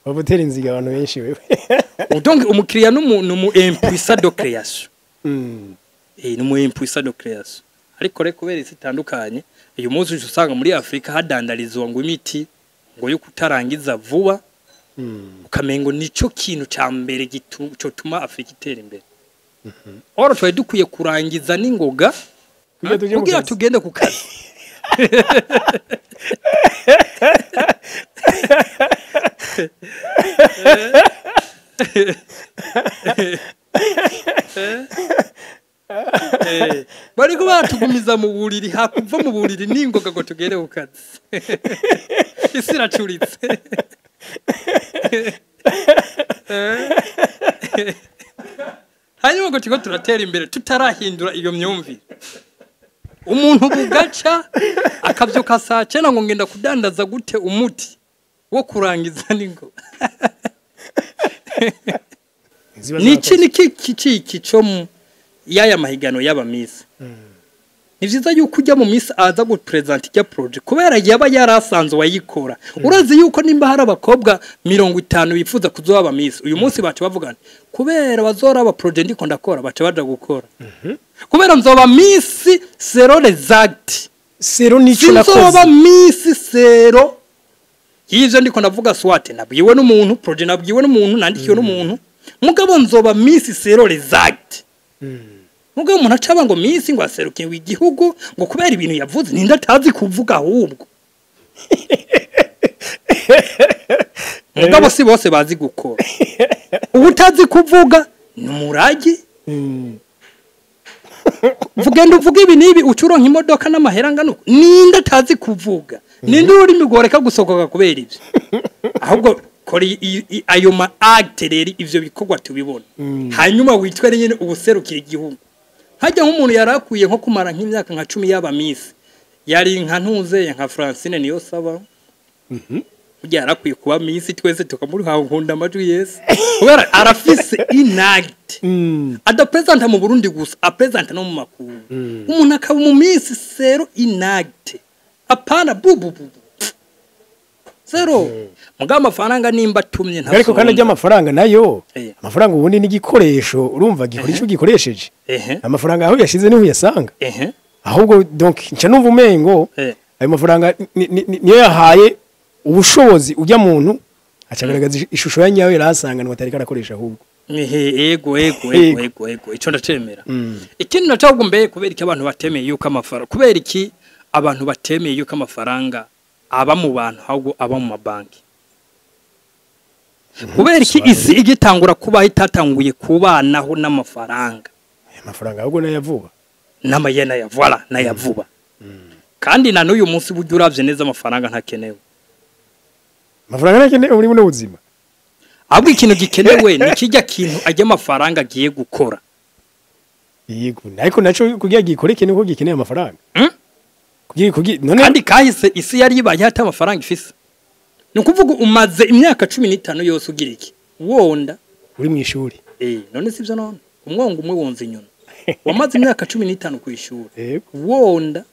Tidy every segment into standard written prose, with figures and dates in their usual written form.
Wabutera inziga abantu benshi wewe. Donc umukiriya n'umu impuissant de création. N'umu impuissant de création. Ariko reko kubera isitandukanye uyu munsi usanga muri Afrika hadandarizwa ngo imiti ngo yo kutarangiza vuba. Ukamengo nico kintu ca mbere gituma Afrika itera imbere. Oro twaye dukwiye kurangiza n'ingoga kugira tugende ku kazi. Bari ko batugumiza mu buriri hakuva mu buriri n'ingoga ngo tugere ku kazi. Isi racuritse. Hanyuma ngo tuko turatera imbere tutarahindura iyo myumvire. Umuntu bugaca akavyuka saa 9 ngo ngenda kudandaza gute umuti wo kurangiza ningo. Nici niki cyo yaya mahigano y'aba miss. Ni vyiza yuko ujya mu miss aza go present ya project kubera yaba yarasanzwe wayikora. Urazi yuko nimba hari abakobwa 50 bifuza kuzoba aba miss. Uyu munsi bacu bavugana kubera bazora aba project ndiko ndakora bacu baje gukora. Kubera nzoba miss zero exact. Zero nico nakoze. Nzoba miss zero. Yivyo ndiko ndavuga swate nabwiwe n'umuntu project nabwiwe n'umuntu nandikiwe n'umuntu. Mugabo nzoba miss zero exact. Mugabo umuntu acaba ngo miss ngo aseruke w'igihugu ngo kubera ibintu yavuze ninda tazi kuvuga ahubwo. Mugabo si bose bazi gukora. Ubutazi kuvuga numuragi. Vugenda uvuga ibi nibi ucuronka imodoka n'amahera ngano ninda tazi kuvuga. Ninda uri migoreka gusokoka kubera ivyo. Ahubwo kori ayo ma acteur ivyo bikorwa tubibona. Hanyuma witwere nyene ubuserukira igihugu. Hajya nk'umuntu yarakuye nko kumara nk'imyaka nka 10 y'aba miss. Yari nka ntuze nka Francine niyo saba. Ujya yarakuye kuba miss twese tukamuri nkunda amajwi Yesu. Kubera arafise inact. Adapresenta mu Burundi gusa, apresenta no mu makuru. Umuntu akaba mu miss zero inact. Apana bubu. Zero. Mugamba amafaranga nimba tumye nta. Ariko kandi amafaranga nayo. Amafaranga ubundi n'igikoresho urumva gikoresho gikoresheje. Amafaranga aho yashize niho yasanga. Ahubwo donc nca numva umengo ayo mafaranga niyo yahaye ubushobozi ujya muntu acagaragaza ishusho ya nyawe yarasanga no atari karakoresha ahubwo. Ego ico ndacemera. Ikindi nacabwo mbe kubera iki abantu batemeye yuko amafaranga kubera iki abantu batemeye yuko amafaranga aba mu bantu ahubwo aba mu mabanki. Kubera iki isi igitangura kuba itatanguye kubanaho n'amafaranga. Amafaranga ahubwo nayavuba. Namayena ya voilà nayavuba. Kandi na n'uyu munsi buryo uravye neza amafaranga ntakenewe. Amafaranga ntakenewe muri buno buzima. Ahubwo ikintu gikenewe ni kijya kintu ajya amafaranga agiye gukora. Yego ariko naco kugira gikoreke niko gikeneye amafaranga. None kandi kahise isi yari ibaye hata amafaranga ifise. Nukuvuga umaze imyaka 15 yose ugira iki? Wonda uri mu ishuri. None sivyo none. Umwongo umwe wonze inyuna. Wamaze imyaka 15 ku ishuri. Wonda.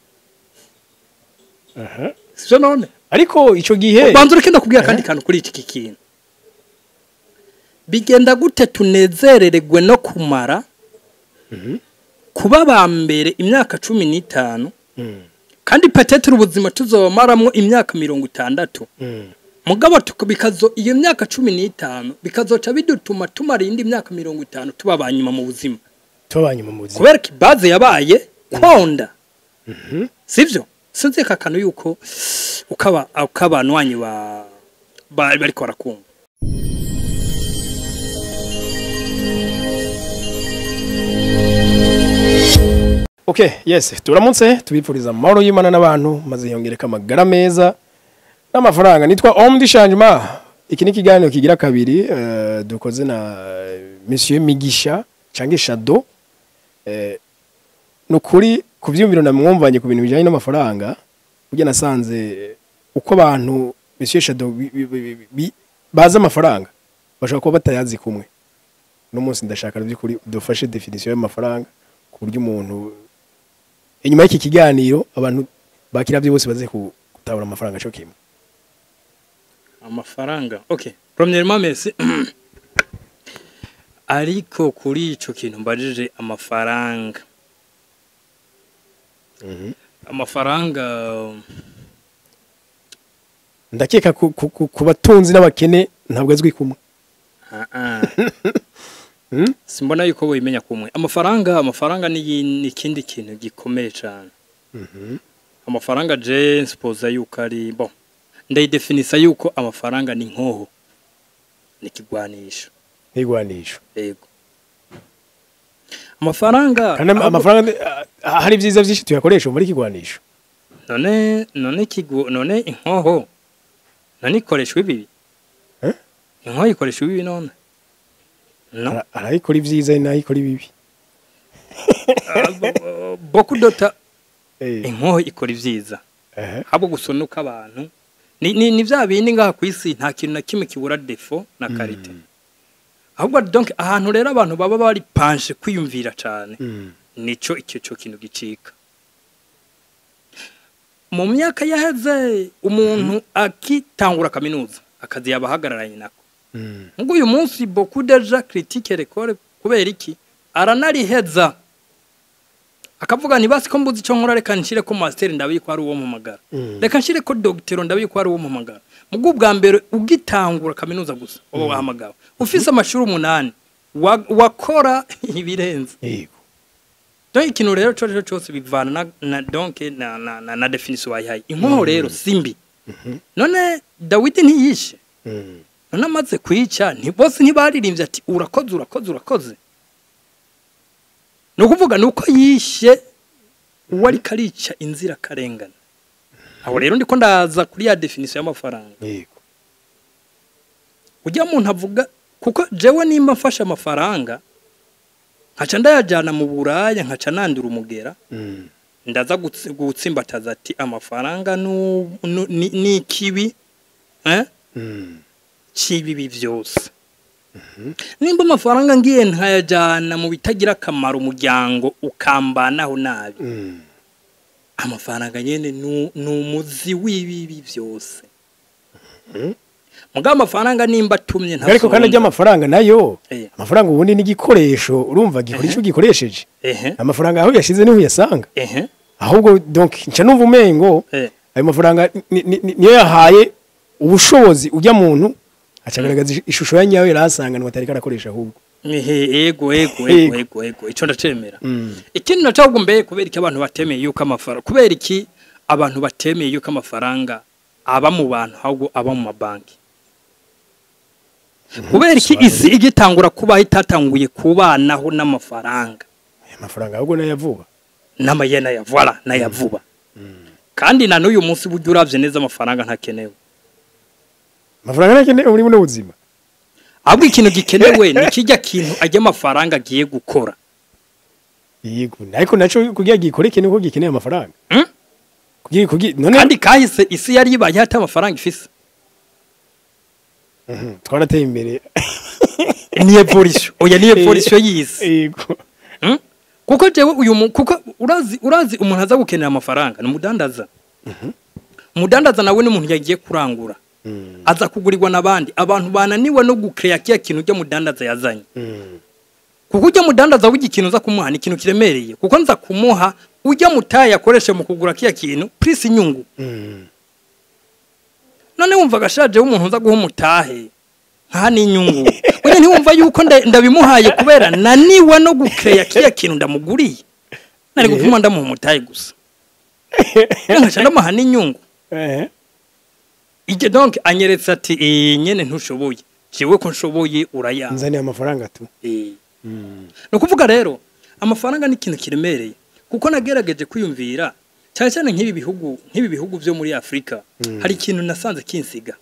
Sivyo none. Ariko ico gihe banzura kenda kubwira kandi kantu kuri iki kintu. Bigenda gute tunezerererwe no kumara kuba bambere imyaka 15 kandi peut-être ubuzima tuzomaramwo imyaka 60 mugabo tukabikazo iyo myaka 15 bikazoca bidutuma tumara indi myaka 50 tubabanyuma mu buzima kubera ki base yabaye konda sivyo sinzi kakano yuko ukabanwanyi bari ko barakumva. Okay, yes, turamutse tubipfuriza amahoro y'Imana n'abantu maze yongereka amagara meza n'amafaranga. Nitwa Omdi Changement. Iki ni kiganiro kigira kabiri dukoze na Monsieur Migisha canke Shadow. No kuri kuvyumvira na mwumvanye ku bintu bijanye n'amafaranga kujya nasanze uko abantu Monsieur Shadow baza amafaranga bashaka kuba batayazi kumwe. No munsi ndashaka by'ukuri dufashe definition y'amafaranga ku buryo umuntu inyuma y'iki kiganiro abantu bakira byo bose baze kutabura amafaranga cyo kimwe. Amafaranga okay premièrement merci ariko kuri ico kintu mbajije amafaranga amafaranga ndakeka ku batunzi n'abakene ntabwo azwi kumwe simbona yuko wimenya kumwe amafaranga ni ikindi kintu gikomeye cyane amafaranga je suppose yuko ari bon ndayidefinisa yuko amafaranga ni nkoho ni kigwanisho yego amafaranga hari byiza byinshi tuyakoresha muri kigwanisho none inkoho none ikoreshwa ibi inkoho ikoreshwa ibi none no arayikora ibyiza n'ayikora ibibi beaucoup d'autres inkoho ikora ibyiza habo gusonuka abantu ni bya bindi ngaha ku isi nta kintu na kimwe kibura defo na karite ahubwo donc ahantu rero abantu baba bari panshe kwiyumvira cyane nico icyo kintu gicika mu myaka yaheze umuntu akitangura kaminuza akazi yabahagararanye nako ngo uyu munsi beaucoup déjà critique l'école kubera iki aranariheza akavuga ni basi ko mbuzi cyo nkora reka nshire ko master ndabiye ko ari uwo mu magara reka nshire ko docteur ndabiye ko ari uwo mu magara mugo bwa mbere ugitangura kaminuza gusa uwo wahamagawe ufise amashuri 8 wakora ibirenze yego donc ikintu rero cyose bivana na donc na definition wayihaye inkoho rero simbi none Dawidi ntiyishe none amaze kwica bose ntibaririmbye ati urakoze no kuvuga nuko yishe wari karica inzira karengana aho rero ndiko ndaza kuri ya definition y'amafaranga yego ujya muntu avuga kuko jewe nimba mfasha amafaranga nkaca ndayajana mu buraya nkaca nandura umugera ndaza gutsimbataza ati amafaranga ni kibi kibi byose nimba amafaranga ngiye ntayajana mu bitagira akamaro umuryango ukambanaho nabi amafaranga nyene ni umuzi w'ibibi byose muga amafaranga nimba tumye nta ariko kandi amafaranga nayo amafaranga ubundi ni igikoresho urumva gikoresho gikoresheje amafaranga aho yashize niho yasanga ahubwo donc nca numva umengo ayo mafaranga niyo yahaye ubushobozi ujya muntu acagaragaza ishusho ya nyawe yarasanga n'atari karakoresha ahubwo ego ico ndacemera ikindi nacahubwo mbe kubera iki abantu batemeye yuko amafaranga kubera iki abantu batemeye yuko amafaranga aba mu bantu ahubwo aba mu mabanki kubera iki isi igitangura kuba itatanguye kubanaho n'amafaranga amafaranga ahubwo nayavuba n'amayena ya voilà nayavuba kandi na n'uyu munsi buryo uravye neza amafaranga ntakenewe amafaranga ntakenewe muri buno buzima ahubwo ikintu gikenewe ni kijya kintu ajya amafaranga agiye gukora yego ariko naco kugira gikore ikintu ko gikeneye amafaranga none kandi kahise isi yari ibaye hata amafaranga ifise twarateye imbere ni evolution oya ni evolution yisi yego kuko jewe kuko urazi umuntu aza gukenera amafaranga ni umudandaza umudandaza nawe ni umuntu yagiye kurangura aza kugurirwa nabandi abantu bananiwe no gukreya kiya kintu cyo mudandaza yazanye kuko ujya mudandaza w'igikintu za kumuha ni ikintu kiremereye kuko nza kumuha ujya mutaye yakoresha mu kugura kiya kintu price inyungu none wumva gashaje w'umuntu uza guha umutahe nka ni inyungu ujya ntiwumva yuko ndabimuhaye kubera naniwe no gukreya kiya kintu ndamuguriye nari gupfuma ndamuha umutahe gusa nkaca ndamuha n'inyungu ije donc anyeretse ati nyene ntushoboye jewe ko nshoboye uraya nzani amafaranga tu no kuvuga rero amafaranga ni ikintu kiremereye kuko nagerageje kwiyumvira cyane nk'ibi bihugu byo muri Afrika hari ikintu nasanze kinsiga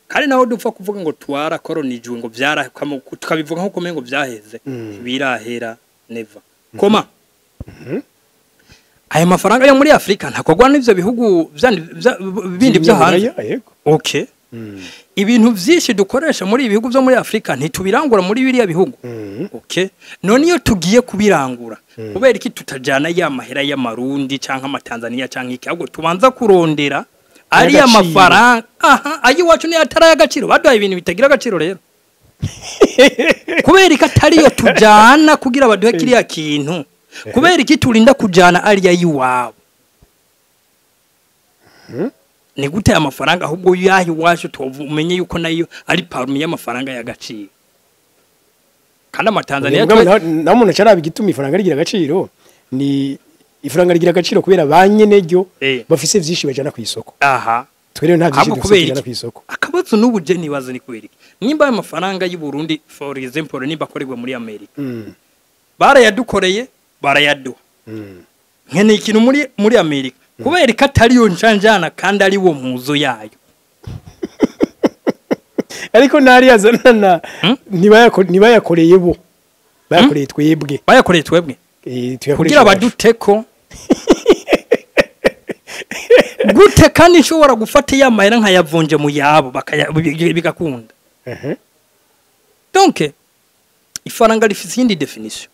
kandi naho dupfa kuvuga ngo twara kolonijwe ngo byara tukabivuga nko komeye ngo byaheze birahera never koma aya mafaranga yo muri Afrika ntakogwa n'ivyo bihugu bindi byo hanze okay ibintu byinshi dukoresha muri ibihugu byo muri Afrika ntitubirangura muri biriya bihugu okay none iyo tugiye kubirangura kubera iki tutajana ya mahera y'amarundi canka amatanzania canka iki ahubwo tubanza kurondera ari amafaranga aha ayi wacu ni atara y'agaciro baduhaye ibintu bitagira agaciro rero kubera ikatariyo tujana kugira baduhe kiriya kintu kubera iki turinda kujana ari yayiwabo ni gute amafaranga ahubwo yahi wacu tumenye yuko nayo ari parume y'amafaranga y'agaciro kandi amatanzania na muntu cyarabi gituma ifaranga rigira agaciro ni ifaranga rigira agaciro kubera banyene ryo bafise vyinshi bajana ku isoko aha twere nta vyinshi bajana ku isoko akabazo n'ubuje nibazo ni kubera nimba amafaranga y'u Burundi for example nimba akorerwa muri America barayadukoreye barayaduha nkene ikintu muri America kubera ikatariyo njanjana kandi ari wo muzo yayo ariko nari yazanana nibayakoreye bo bayakoreye twebwe kugira baduteko gute kandi nshobora gufata ya mahera nkayavunje mu yabo bigakunda donc ifaranga rifise indi definition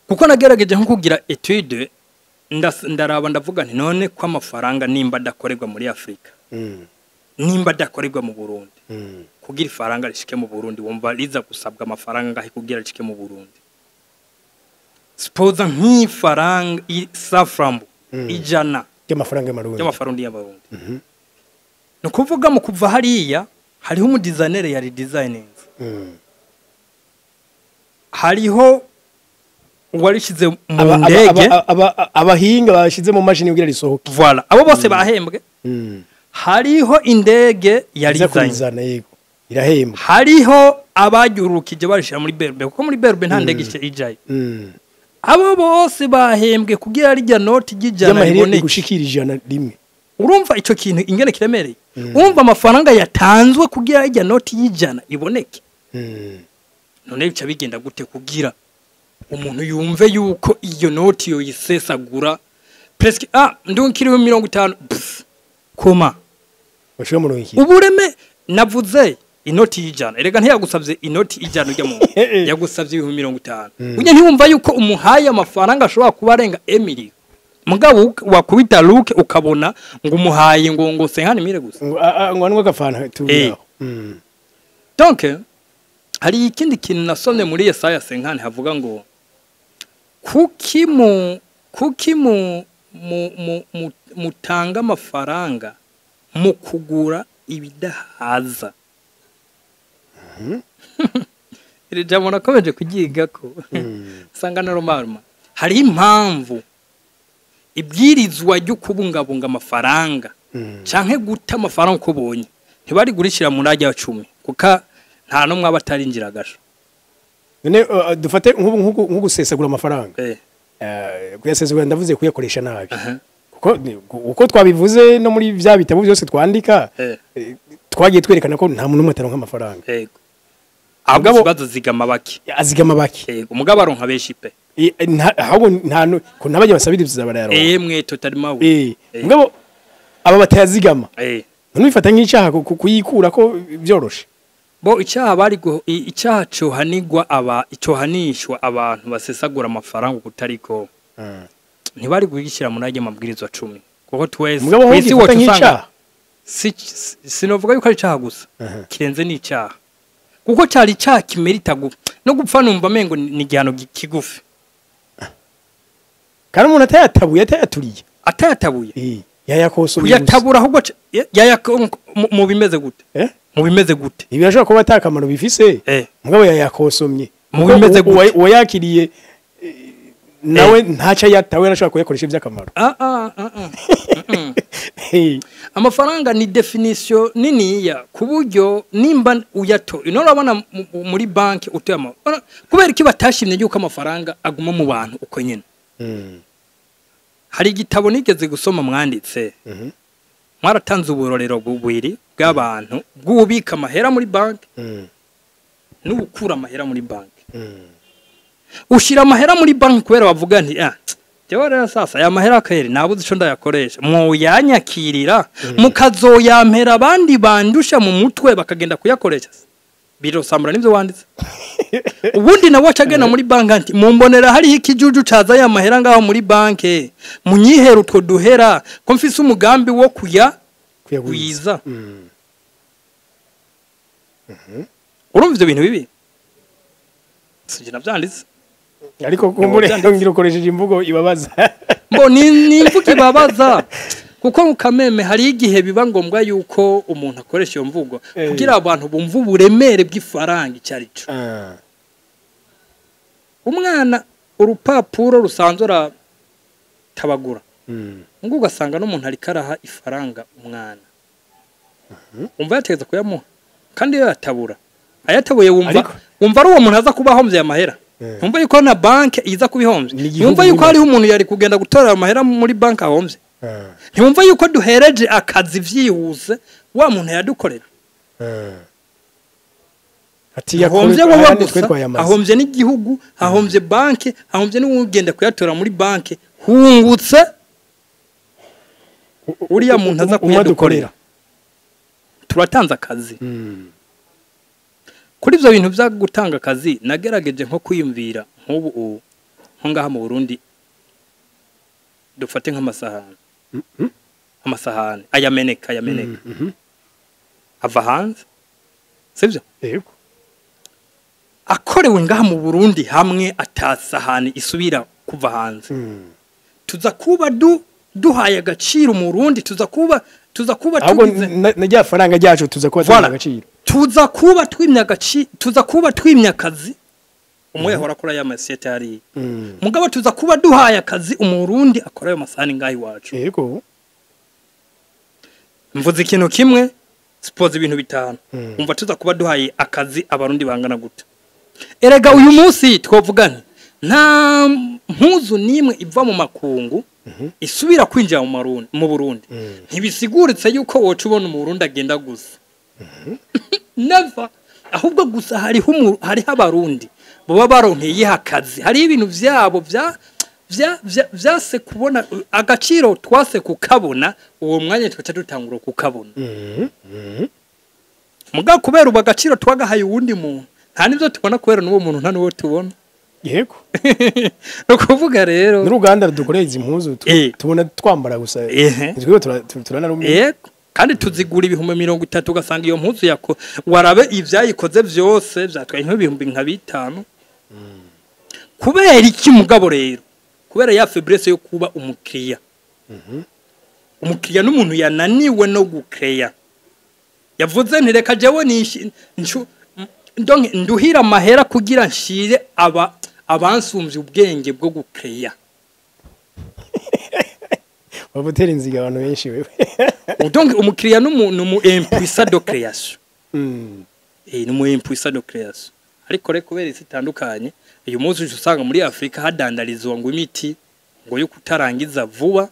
kuko nagerageje nko kugira etude ndaraba ndavuga nti none ko amafaranga nimba dakorerwa muri Afrika nimba dakorerwa mu Burundi kugira ifaranga rishike mu Burundi wumva riza gusabwa amafaranga ngahe kugira rishike mu Burundi suppose nk'ifaranga isaframbo ijana y'amafaranga y'amarundi no kuvuga mu kuva hariya hariho umu designer yari designing hariho warishize mu ndege abahinga bashize mu mashini kugira risohoke voilà abo bose bahembwe hariho indege yari design yego irahembwa hariho abajurukije barishira muri berbe kuko muri berbe nta ndege ijaye abo bose bahembwe kugira rijya noti y'ijana iboneke gushikira ijana rimwe urumva ico kintu ingene kiremereye urumva amafaranga yatanzwe kugira rijya noti y'ijana iboneke none bica bigenda gute kugira umuntu yumve yuko iyo noti yo yisesagura presque ndunkiriho 50 koma bashira mu runki ubureme navuze inoti y'ijana erega ntiyagusavye inoti y'ijana ujya mu yagusavye 50 unye ntiwumva yuko umuhaye amafaranga ashobora kuba arenga Emily mugabo wakubita Luke ukabona ngo umuhaye ngo 50 gusa ngo anwa gafana tuyaho donc hari ikindi kintu nasomye muri Yesaya 50 havuga ngo kuki mutanga amafaranga mu kugura ibidahaza iri jambo nakomeje kugiga ko sanga na romarma hari impamvu ibwirizwa ryo kubungabunga amafaranga canke guta amafaranga uko bonye ntibari gurishira mu rajya 10 kuka nta no mwaba atarinjira gasho none dufate nk'ugusesagura amafaranga kuyasesagura ndavuze kuyakoresha nabi kuko uko twabivuze no muri bya bitabo byose twandika twagiye twerekana ko nta muntu umwe ataronka amafaranga yego abagabo bazigama baki azigama baki yego umugabo aronka beshi pe ahubwo nta ko nabajye basabiriza barayaronka mwe totally mawe umugabo aba batayazigama none bifata nk'icyaha kuyikura ko byoroshe bo icyaha bari icyaha cyo hanigwa icyo hanishwa abantu basesagura amafaranga kutariko ntibari gugishyira mu rage mabwirizwa 10 kuko twese kwisi wo tusanga sinovuga yuko ari icyaha gusa kirenze n'icyaha kuko cyari icyaha kimerita no gupfa numva mengo ni gihano kigufi kandi umuntu atayatabuye yayakosomye yatabura ahubwo mu bimeze gute mu bimeze gute ibi yashaka kuba atakamaro bifise mugabo yayakosomye mu bimeze gute uwayakiriye nawe ntaca yatawe arashaka kuyakoresha iby'akamaro amafaranga ni definition niniya kuburyo nimba uyato inorabona muri banki utema kubera iki batashimye yuko amafaranga aguma mu bantu uko nyene hari igitabo nigeze gusoma mwanditse mwaratanze uburorero bubwiri bw'abantu bw'ubika amahera muri banki n'ubukura amahera muri banki ushira amahera muri banki kubera bavuga nti jewe rero sasa ya mahera akere nabuze ico ndayakoresha mwoyanyakirira mukazoyampera abandi bandusha mu mutwe bakagenda kuyakoresha birosambura nivyo wanditse ubundi nawo acagena muri banki anti mumbonera hari ikijuju caza ya mahera ngaho muri banki munyihera utwo duhera ko mfise umugambi wo kuyagwiza urumva ivyo bintu bibi sije navyanditse ariko kumbure ngira ukoresheje imvugo ibabaza mbo ni imvugo ibabaza kuko mukameme hari igihe biba ngombwa yuko umuntu akoresha iyo mvugo kugira abantu bumva uburemere bw'ifaranga icyari cyo umwana urupapuro rusanzwe tabagura ngo ugasanga n'umuntu ari karaha ifaranga umwana umva yateza kuyamuha kandi yo yatabura ayatabuye wumva ari uwo muntu aza kuba hombye amahera umva yuko na banke iza kubihombye umva yuko hari umuntu yari kugenda gutora amahera muri banke ahombye ntumva yuko duhereje akazi vyihuse wa muntu yadukorera ati yakoze ahombye n'igihugu ahombye banke ahombye n'ugenda kuyatora muri banke hungutse uriya muntu aza kuyadukorera turatanze akazi kuri ivyo bintu bya gutanga akazi nagerageje nko kwiyumvira nk'ubu nko ngaha mu Burundi dufate nk'amasahani amasahani ayameneka ava hanze sivyo yego akorewe ngaha mu Burundi hamwe atasahani isubira kuva hanze tuza kuba duhaye agaciro mu Burundi tuza kuba tugize najya faranga ryacu tuza kuba twimya agaciro tuza kuba twimya akazi umwe yahora akora ya masete ari mugabo tuza kuba duhaye akazi umurundi akora ayo masahani ngahi wacu yego mvuze ikintu kimwe suppose ibintu bitanu umva tuza kuba duhaye akazi abarundi bangana guta erega uyu munsi twovugana nta mpuzu nimwe iva mu makungu isubira kwinjira mu Burundi ntibisiguritse yuko wocu ubona mu Burundi agenda gusa never ahubwo gusa hariho abarundi baba baronkeye akazi hari ibintu vyabo vyase kubona agaciro twase kukabona uwo mwanya twaca dutangura kukabona muga kubera uba agaciro twagahaye uwundi muntu nta nivyo tubona kubera n'uwo muntu nta n'uwo tubona yego no kuvuga rero n'uruganda dukoreye izi mpuzu tubona twambara gusa nizwe turanarumye yego kandi tuzigura ibihumbi 30 ugasanga iyo mpuzu yako warabe ivyayikoze vyose vyatwaye nk'ibihumbi nka 5 kubera iki mugabo rero kubera ya faiblesse yo kuba umukiriya umukiriya n'umuntu yananiwe no gukreya yavuze ntireka jewe donc nduhira amahera kugira nshire abansumvye ubwenge bwo gukreya babutera inziga abantu benshi wewe donc umukiriya n'umu impuissant de création n'umu impuissant de création ariko reko kubera zitandukanye uyu munsi usanga muri Afrika hadandarizwa ngo imiti ngo yo kutarangiza vuba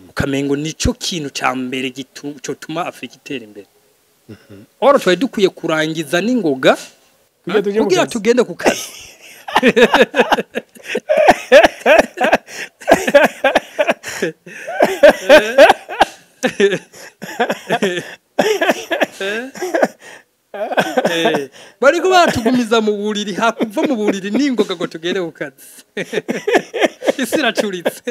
ukamengo nico kintu ca mbere gituma Afrika itera imbere oro twaye dukwiye kurangiza n'ingoga kugira tugende ku kazi bari kuba tugumiza mu buriri hakuva mu buriri n'ingoga ngo tugere ku kazi isi iracuritse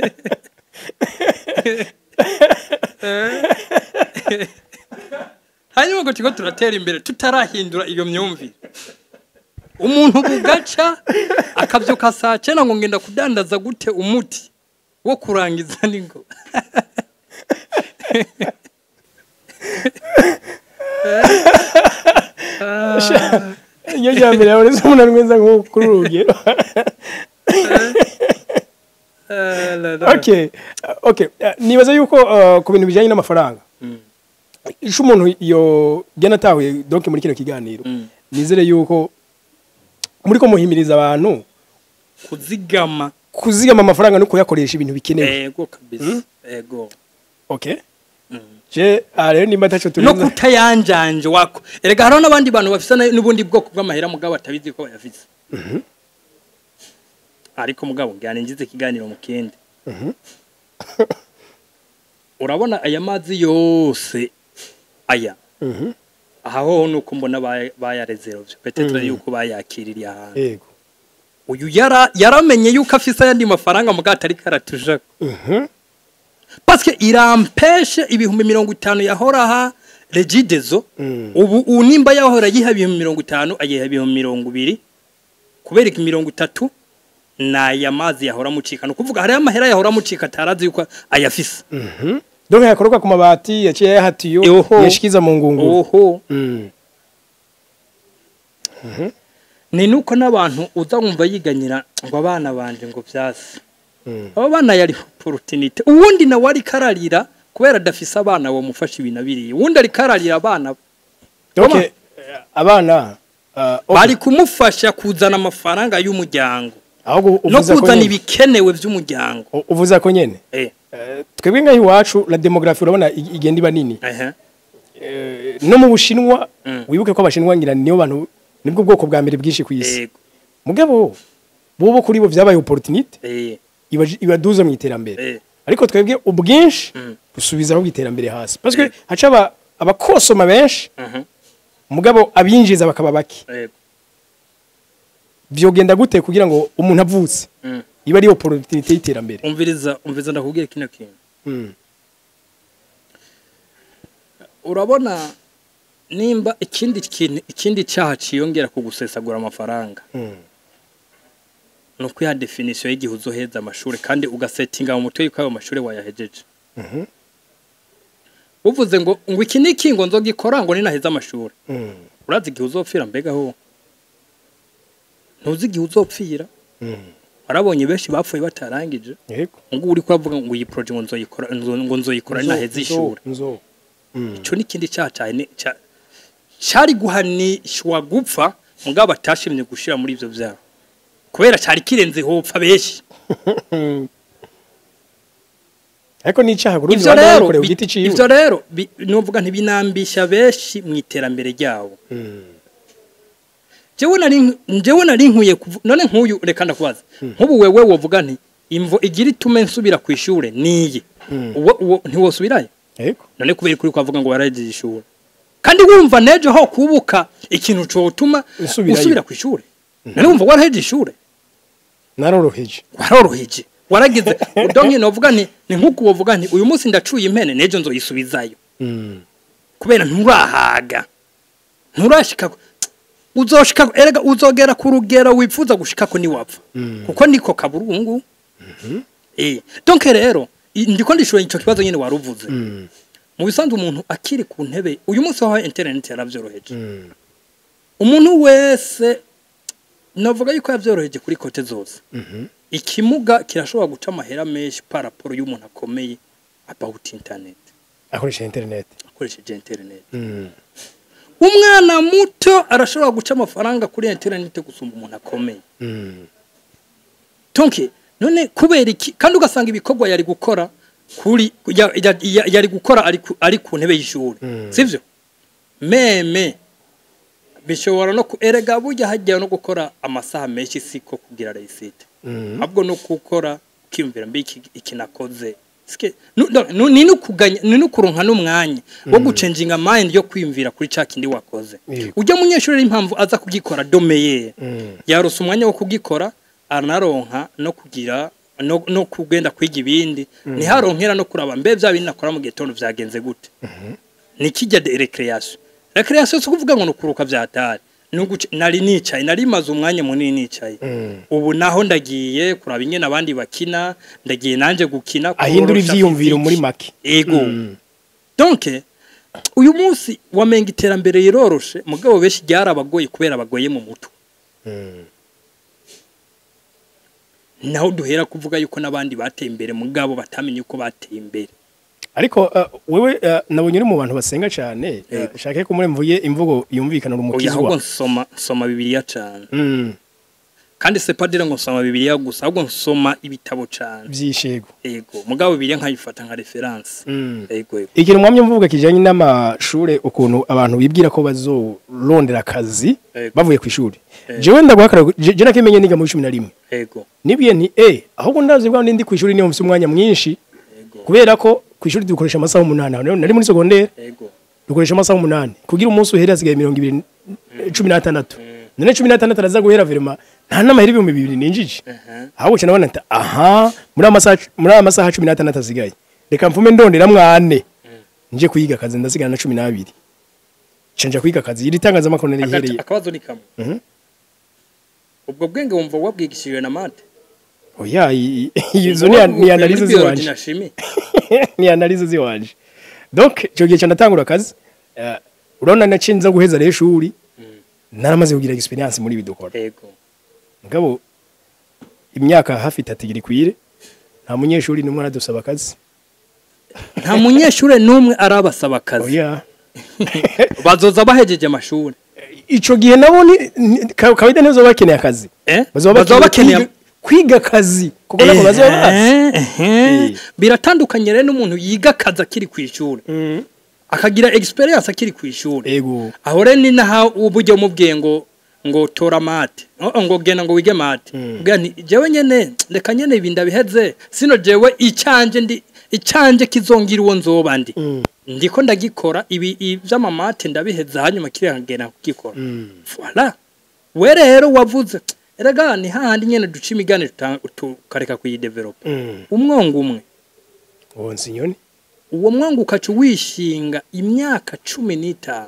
hanyuma ngo tigo turatera imbere tutarahindura iyo myumvire umuntu bugaca akavyuka saa 9 ngo ngenda kudandaza gute umuti wo kurangiza ningo iyo jambere yawe zo umuntu mwiza nko kuri urugero okay nibaza yuko ku bintu bijanye n'amafaranga isho umuntu yo byanatawe donc muri kino kiganiro nizere yuko muri ko muhimiriza abantu kuzigama amafaranga no kuyakoresha ibintu bikenewe yego kabisa yego okay je rero nimba tacho no kutayanjanje wako erega haro nabandi bantu bafisa n'ubundi bwoko bw'amahera mugabo atabizi ko bayafise ariko mugabo ngane ngize kiganiro mu kende urabona aya mazi yose aya aho nuko mbona baya reserve peut-être yuko bayakiririye ahantu yego uyu yaramenye yuko afisa yandi mafaranga mugabo atari karatuja parce que irampeshe ibihumbi 50 yahora ha regidezo ubu unimba yahora yiha ibihumbi 50 agiye ibihumbi 20 kubera 30 na yamazi yahora mucika no kuvuga hari amahera yahora mucika tarazi yuko ayafise donc yakoroka ku mabati yaciye yahatiyo yashikiza mu ngunguru ni nuko n'abantu uzamumva yiganyira ngo abana banje ngo vyase abo bana yari opportunity uwundi na wari kararira kubera dafise abana wo mufasha ibintu biriye uwundi ari kararira abana donc abana bari kumufasha kuzana amafaranga y'umuryango no kuzana ibikenewe by'umuryango uvuza ko nyene twebwe ngaho iwacu la demographie urabona igenda iba nini no mu Bushinwa wibuke ko abashinwa ngira niyo bantu nibwo bwoko bwa mbere bwishi ku isi mugabo bobo kuri bo vyabaye opportunity ibaduza mu iterambere ariko twebwe ubwinshi busubizaho iterambere hasi parce que haca abakosoma benshi mugabo abinjiza bakaba baki vyogenda gute kugira ngo umuntu avutse iba ari opportunity y'iterambere umviriza ndakubwira kino kintu urabona nimba ikindi cyaha ciyongera ku gusesagura amafaranga no kuya definition y'igihe uzoheza amashuri kandi ugasetinga mu mutwe yuko ayo mashuri wayahejeje uvuze ngo iki niki ngo nzogikora ngo ninaheza amashuri urazi igihe uzopfira mbega ho ntuzi igihe uzopfira warabonye benshi bapfuye batarangije ngo uri kwavuga ngo iyi project ngo nzoyikora ninaheza ishuri ico nikindi cyaha cyari guhanishwa gupfa mugabo batashimye gushira muri ivyo vyabo kubera cyari kirenze hopfa beshi ariko ni cyaha gurundi bakore ugiti ciwe ivyo rero novuga ntibinambisha beshi mu iterambere ryawo jewe nari nkuye none nkuyu reka ndakubaza nkubu wewe wovuga nti imvo igira itume nsubira ku ishure niye ntiwosubirayo none kubera kuri kwavuga ngo waragize ishure kandi wumva nejo ho kubuka ikintu cotuma usubira ku ishure none wumva waraheje ishure waroroheje waragize udonke novuga ni nkuko wovuga nti uyu munsi ndacuye impene nejo nzoyisubizayo kubera nturahaga nturashika uzoshika erega uzogera ku rugero wifuza gushika ko ni wapfa kuko niko kaburungu donc rero ndiko ndishura ico kibazo nyene waruvuze mu bisanzwe umuntu akiri ku ntebe uyu munsi wa internet yaravyoroheje umuntu wese navuga yuko yavyoroheje kuri kote zose ikimuga kirashobora guca amahera menshi paraporo y'umuntu akomeye about internet akoresha internet umwana muto arashobora guca amafaranga kuri internet gusumba umuntu akomeye tonke none kubera iki kandi ugasanga ibikorwa yari gukora kuri yari gukora ari ku ntebe y'ishuri sivyo meme bishobora no erega burya hajya no gukora amasaha menshi siko kugira reisite ahubwo no gukora kimvira mbiki ikinakoze ni nukuronka n'umwanya wo gucenginga mind yo kwimvira kuri ca kindi wakoze ujya munyeshuri impamvu aza kugikora domeye yarose umwanya wo kugikora anaronka no kugira no kugenda kwiga ibindi ni haronkera no kuraba mbe bya bintu nakora mu gitondo vyagenze gute ni kijya de recreation so kuvuga ngo nukuruka vyatari nari nicaye nari maze umwanya munini nicaye ubu naho ndagiye kuraba ingene abandi bakina ndagiye nanje gukina ahindura ivyiyumviro muri make ego donc uyu munsi wamenga iterambere yororoshe mugabo beshi ryarabagoye kubera abagoye mu mutu naho duhera kuvuga yuko nabandi bateye imbere mugabo batamenye uko bateye imbere ariko wewe nabonye uri mu bantu basenga cyane shake ko muri mvuye imvugo yumvikana urumukizwa ahubwo nsoma bibiliya cyane kandi c'est pas dire ngo nsoma bibiliya gusa ahubwo nsoma ibitabo cyane byishego yego mugabo bibiliya nkayifata nka reference yego ikintu mwamye mvuga kijanye n'amashure ukuntu abantu bibwira ko bazorondera akazi bavuye ku ishuri jewe ndaguhakara je nakimenye niga mu 11 yego nibiye ni ahubwo ndazi bwa ndi ku ishuri niyo mfite umwanya mwinshi kubera ko ku ishuri dukoresha amasaha 8 nari muri secondaire dukoresha amasaha 8 kugira umunsi uhera asigaye 2016 none 16 araza guhera verema nta namaheri 2000 ninjije ahubwo cyane nabona muri amasaha 16 asigaye reka mfume ndondera mwane nje kuyiga akazi ndasigana na 12 canja kuyiga akazi iri tangazamakuru narihereye akabazo ni kamwe ubwo bwenge wumva wabwigishijwe na mate oya izo ni analyse ziwanje ni analyse ziwanje donc cyo gihe cyanatangura akazi urabona nacinza guheza rero shuri naramaze kugira experience muri bidukora yego ngabo imyaka hafi 3 iri kwire nta munyeshuri numwe aradusaba akazi nta munyeshuri numwe arabasaba akazi oya bazoza bahejeje amashuri ico gihe nabo kawida nezo bakeneye akazi bazoba bakeneye kwiga akazi kuko nako bazoba biratandukanye rero n'umuntu yiga akazi akiri ku ishuri akagira experience akiri ku ishuri yego aho rero ni naha uburyo mubwiye ngo tora mate ngo genda ngo wige mate ubwani jewe nyene reka nyene ibinda biheze sino jewe icanje kizongira uwo nzoba ndiko ndagikora ibi vy'amamate ndabiheza hanyuma kirangena kugikora voilà we rero wavuze erega ni hahandi nyene duca imigane tukareka kuyidevelop umwongo umwe wonse nyoni uwo mwongo ukacu wishinga imyaka 15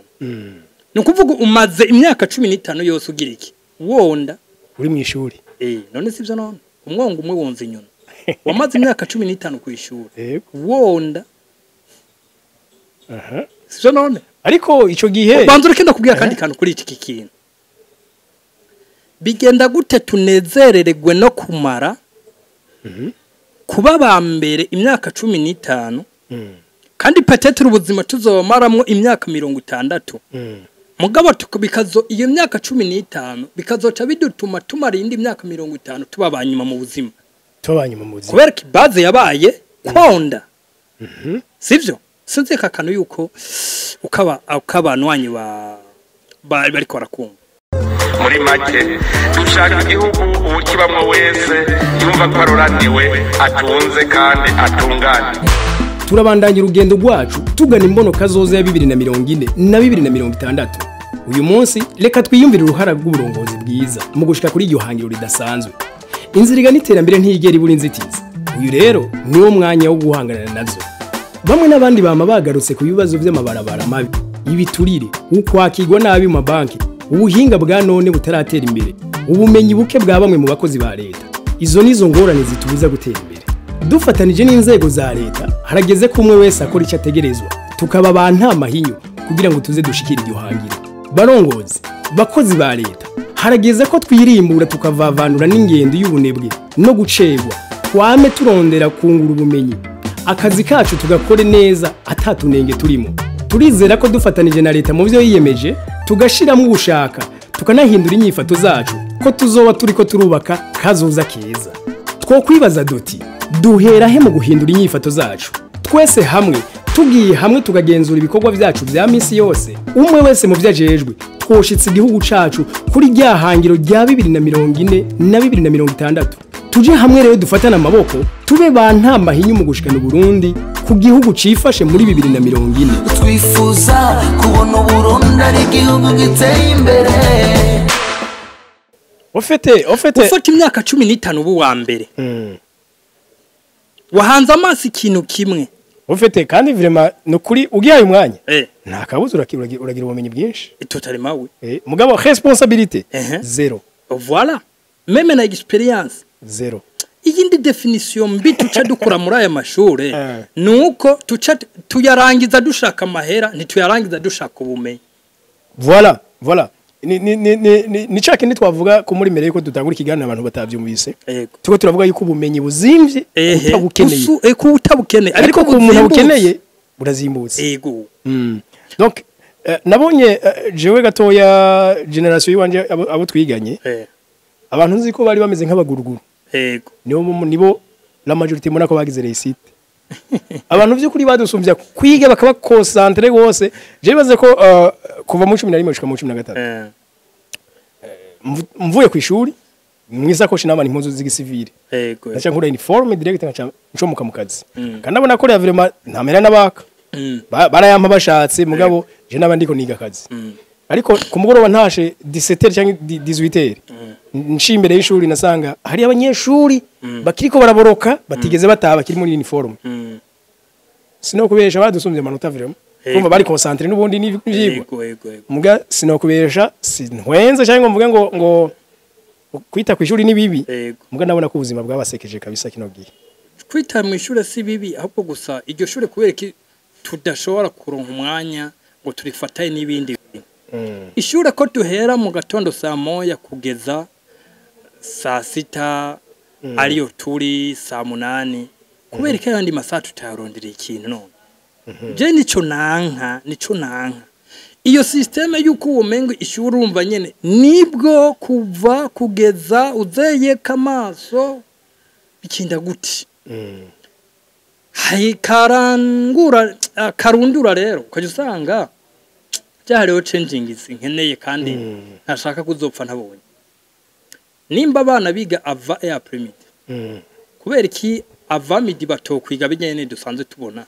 nukuvuga umaze imyaka 15 yose ugira iki wonda uri mu ishuri none sivyo none umwongo umwe wonze inyoni wamaze imyaka 15 ku ishuri wonda sivyo none ariko ico gihe banza urikenda kubwira kandi kantu kuri iki kintu bigenda gute tunezerererwe no kumara kuba bambere imyaka 15 kandi petetre ubuzima tuzomaramwo imyaka 60 mugabo tukubikazo iyo myaka 15 bikazoca bidutuma tumara indi myaka 50 tubabanyuma mu buzima kubera ki base yabaye konda sivyo sinzi kakano yuko ukaba wanyu bariko barakumva muri make dushaka igihugu ukibamwe wese yumva ko aroraniwe atunze kandi atunganye turabandanya urugendo rwacu tugana imbono kazoza ya 2040 na 2060 uyu munsi reka twiyumvire uruhara rw'uburongozi bwiza mu gushika kuri iryo hangiro ridasanzwe inzira igana iterambere ntiyigera ibura inzitizi uyu rero niwo mwanya wo guhangana nazo bamwe n'abandi bama bagarutse ku bibazo by'amabarabara mabi ibiturire ukwakirwa nabi mu mabanki ubuhinga bwa none butaratera imbere ubumenyi buke bwa bamwe mu bakozi ba leta izo nizo ngorane zitubuza gutera imbere dufatanije n'inzego za leta harageze ko umwe wese akora icyo ategerezwa tukaba abantu amahinyo kugira ngo tuze dushikire iryo hangiro barongozi bakozi ba leta harageze ko twirimbura tukavavanura n'ingendo y'ubunebwe no gucegwa twame turondera kungura ubumenyi akazi kacu tugakore neza atatunenge turimo turizera ko dufatanije na leta mu byo yiyemeje tugashiramo ubushaka tukanahindura inyifato zacu ko tuzoba turiko turubaka kazoza keza twokwibaza duti duhera he mu guhindura inyifato zacu twese hamwe tugiye hamwe tugagenzura ibikorwa byacu bya misi yose umwe wese mu vyajejwe twoshitse igihugu cacu kuri rya hangiro rya 2040 na 2060 tuje hamwe rero dufatana amaboko tube bantamba hinyu mu gushikana Burundi ku gihugu cifashe muri 2040 twifuza kubona Burundi ari igihugu giteye imbere ufite imyaka 15 ubu wa mbere wahanze amaso ikintu kimwe ufite kandi vraiment no kuri ugiye umwanya nta kabuzo uragira ubumenyi bwinshi totalement oui mugabo responsabilité zero voilà même na experience zero iyindi definition mbi tuca dukura muri aya mashure nuko tuca tuyarangiza dushaka amahera ntituyarangiza dushaka ubumenyi voilà ni chake nitwavuga ko muri mere ko dutangura ikiganiro abantu batavyumvise tuko turavuga yuko ubumenyi buzimvye utabukeneye ko utabukeneye ariko ko umuntu abukeneye burazimbutse yego donc nabonye jewe gatoya generation yiwanje abo twiganye abantu nzi ko bari bameze nk'abaguruguru yego nibo la majorité mona ko bagize réussite abantu vy'ukuri badusumbya kwiga bakaba concentré gose je baze ko kuva mu 11 gushika mu 15 mvuye ku ishuri mwisakoshi n'abandi impuzu z'igisivile yego naca nkura uniforme direct ncomuka mu kazi kandi abona ko vraiment ntamera nabaka barayampa bashatse mugabo je nabandi ko niga kazi ariko ku mugoroba ntashe 17h cyangwa 18h nshimire y'ishuri nasanga hari abanyeshuri bakiriko baraboroka batigeze bataba kiri muri uniforme sinokubesha badusumbye amanota vrema kumva bari concentre n'ubundi n'ivyigwa muga sinokubesha sinhwenze cyangwa mvuge ngo kwita ku ishuri ni bibi muga nabona ko ubuzima bwabasekeje kabisa kino gihe kwita mu ishuri si bibi ahubwo gusa iryo shuri kubera ki tudashobora kuronka umwanya ngo turifataye n'ibindi bintu ishuri ko duhera mu gatondo saa moya kugeza saa sita ariyo turi saa munani kubera ko yandi masaha tutayarondereye ikintu none je nico nanka iyo systeme yuko umengo ishuri urumva nyene nibwo kuva kugeza uzeye kamaso bikinda guti hayi karundura rero ukaje usanga byahariho changes nkeneye kandi ntashaka kuzopfa ntabonye nimba abana biga ava apremid kubera iki ava midi batokwiga bijyanye dusanzwe tubona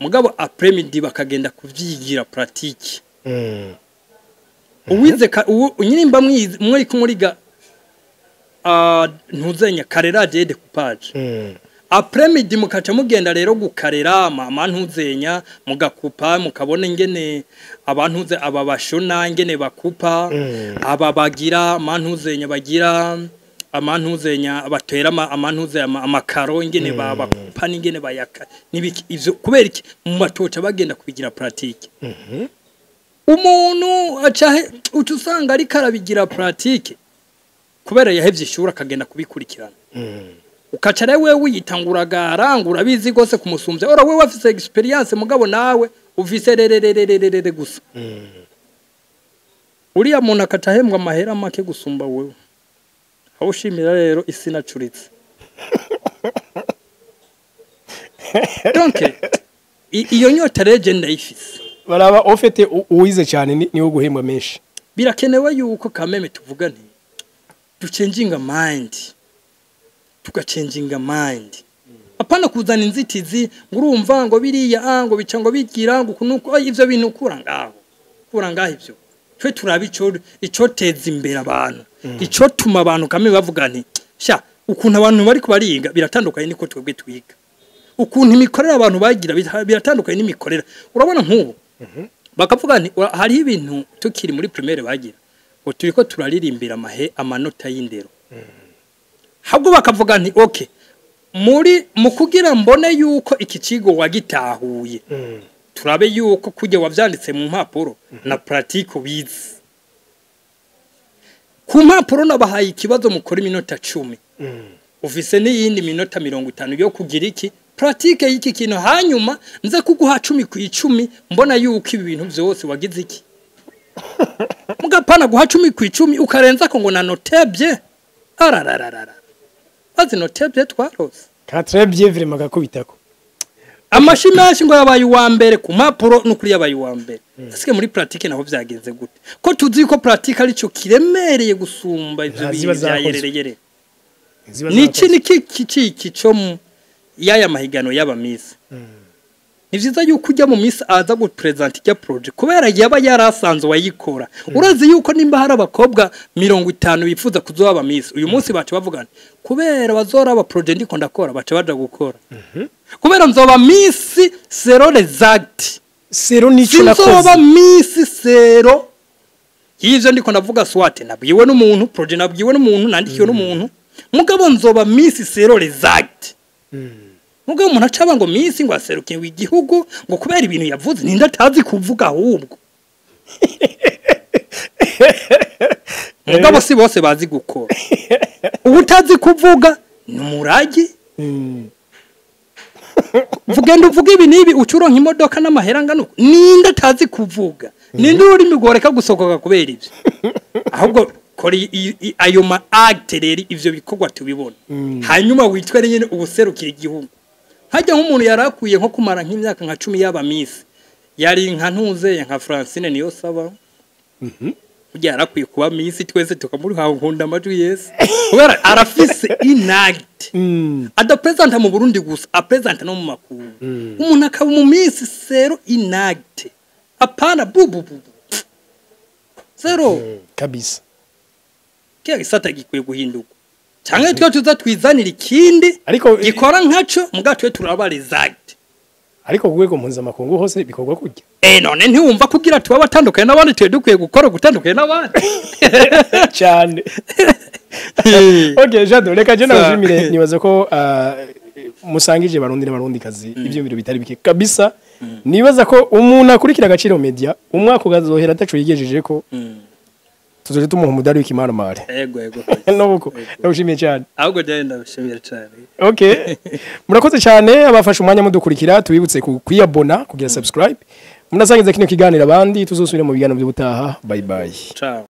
mugabo apremid bakagenda kuvyigira pratique uwize unyimba muri kumuriga ntuzenya karera de decoupage apremid mukaca mugenda rero gukarera ama ntuzenya mugakupa mukabona ingene abantuze ababashona ingene bakupa ababagira amantuzenya bagira amantuzenya batera amantuze amakaro ingene bakupa n'ingene bayaka nibiki ivyo kubera iki mu matoca bagenda kubigira pratique umuntu acahe utusanga ari karabigira pratique kubera yahevye ishura akagenda kubikurikirana ukaca rewe wiyitanguraga arangura bizi gose kumusumbya ora wewe afise experience mugabo nawe ufise rererererere gusa uriya muntu akatahembwa amahera make gusumba wewe aho ushimira rero isi nacuritse donc iyo nyota legend ifise baraba ofete uwize cyane niwo guhembwa menshi birakenewe yuko kameme tuvuga nti ducenjinga mind tugacenjinga mind apana kuzana inzitizi ngurumva ngo biriya ngo bica ngo bigira ngo kunuko ivyo bintu kura ngaho ivyo twe turabi ico teza imbere abantu ico tuma abantu kameme bavuga nti sha ukuntu abantu bari kubariga biratandukanye niko twebwe twiga ukuntu imikorera abantu bagira biratandukanye n'imikorera urabona nk'ubu bakavuga nti hari ibintu tukiri muri primaire bagira ngo turiko turaririmbira amanota y'indero habwo bakavuga nti okay mu kugira mbone yuko iki kigo wagitahuye turabe yuko kujya wavyanditse mu mpapuro na pratique ubizi ku mpapuro nabahaye ikibazo mukora iminota 10 ufise n'iyindi minota 50 yo kugira iki pratique y'iki kintu hanyuma nze kuguha 10 ku 10 mbona yuko ibi bintu byose wagize iki mugapana guha 10 ku 10 ukarenza ko ngo na notebye arararara azi notebye twarose katrebye vraiment gakubitako amashimashi ngo yabaye uwa mbere ku mapuro n'ukuri yabaye uwa mbere asike muri pratique naho byagenze gute ko tuzi ko pratique ari cyo kiremereye gusumba ivyo byayerereye niki niki cyo yaya mahigano y'abamisi nivyiza yuko ujya mu misi aza gupresent ya project kubera yaba yarasanzwe wayikora urazi yuko nimba hari abakobwa 50 bifuza kuzoba abamisi uyu munsi bacu bavugana kubera bazora aba project ndiko ndakora bacu baje gukora kubera nzoba misi zero exact zero nico nakoze nzoba misi zero yivyo ndiko ndavuga swate nabwiwe n'umuntu project nabwiwe n'umuntu nandikiwe n'umuntu mugabo nzoba misi zero exact Muga umuntu acaba ngo misi ngo aseruke w'igihugu ngo kubera ibintu yavuze ninda tazi kuvuga ahubwo. Mugabo si bose bazi gukora. Ubutazi kuvuga numuragi. Vugenda uvuga ibi nibi ucuronka imodoka n'amahera ngano ninda tazi kuvuga. Ninde uri migoreka gusokoka kubera ivyo. Ahubwo kori ayo ma actereri ivyo bikorwa tubibona. Hanyuma witwere nyene ubuserukira igihugu. Hajya nk'umuntu yarakuye nko kumara nk'imyaka nka 10 yaba miss yari nka ntuze nka Francine niyo saba yarakuye kuba miss twese tukamuri nkunda amajwi yes kubera arafise inact ada present mu Burundi gusa a present no mu makuru umuntu akaba mu miss zero inact apana bubu zero kabisa kiya gisata gikwiye guhinduka cyangwa twa tuza twizanira ikindi gikora nkaco mugatwe turaba result ariko kugwego mpuzamakungu hose bikorwa kujya none ntiwumva kugira tuba batandukanye n'abandi tuye dukwiye gukora gutandukanye n'abandi cyane. Okay Jado reka je nawushimire nibaza ko musangije barundi n'abarundikazi ibyo biro bitari bike kabisa. Nibaza ko umuntu akurikira Agaciro Media umwaka ugazohera atacu yigejeje ko tuzoje tumuha umudari w'ikimara mare. Yego Nuko nawushimiye cyane. Ahubwo je ndabishimiye cyane. Okay. Murakoze cyane abafashe umwanya mudukurikira tubibutse kwiyabona kugira subscribe. Munasangiza kino kiganiro abandi tuzosubira mu biganiro by'ubutaha. Bye bye. Ciao.